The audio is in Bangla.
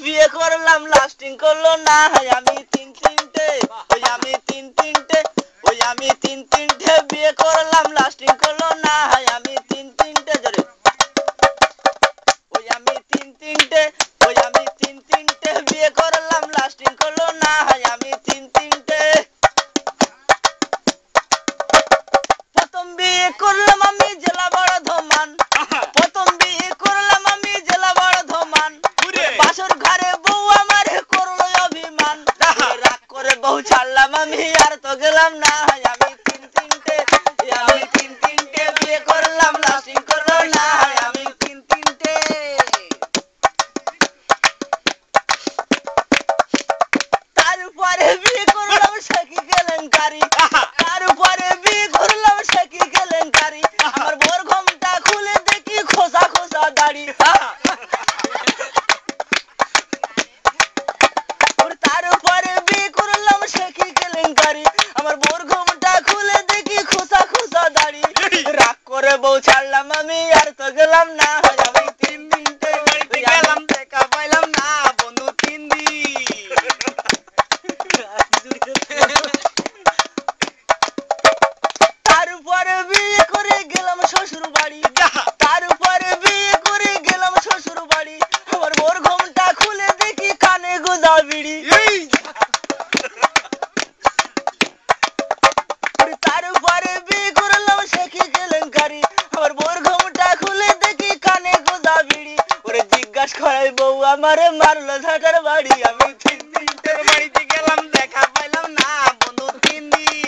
বিয়ে করলাম লাস্টিং করলো না আমি তিন তিনটে বিয়ে করলাম লাস্টিং করলো না আমি তিন তিনটে জোরে আমি তিন তিনটে বিয়ে করলাম লাস্টিং করলো না আমি তিন তিনটে প্রথম বিয়ে করলাম আমি জেলা বর্ধমান বাসর ঘরে বউ আমার করলো অভিমান রাগ করে বউ ছাড়লাম আমি আর তো গেলাম না আমি তিন তিনটে বিয়ে করলাম লাস্টিং করলো না আমি তিন তিনটে তারপরে বিয়ে করলাম সে কি কেলেঙ্কারি আমার বোর ঘোমটা খুলে দেখি খোসা খোসা দাড়ি তারপরে বিয়ে করলাম সে কি কেলেঙ্কারি আমার বোর ঘোমটা খুলে দেখি খোসা খোসা দাড়ি রাগ করে বউ ছাড়লাম আমি আর তো গেলাম না আমি তিন তিনটে বাড়িতে গেলাম দেখা পাইলাম না বন্ধু তিন দিন তারপরে বিয়ে করে গেলাম শ্বশুর বাড়ি আমার বোর ঘোমটা খুলে দেখি কানে গোদা বিড়ি তারপরে বিয়ে করলাম সে কি কেলেঙ্কারি আমার বোর ঘোমটা খুলে দেখি কানে গোদা বিড়ি ওরে জিজ্ঞাসা করাই বউ আমারে মারলো ঝাটার বাড়ি আমি তিন তিনটের বাড়িতে গেলাম দেখা পাইলাম না বন্ধু তিন দিন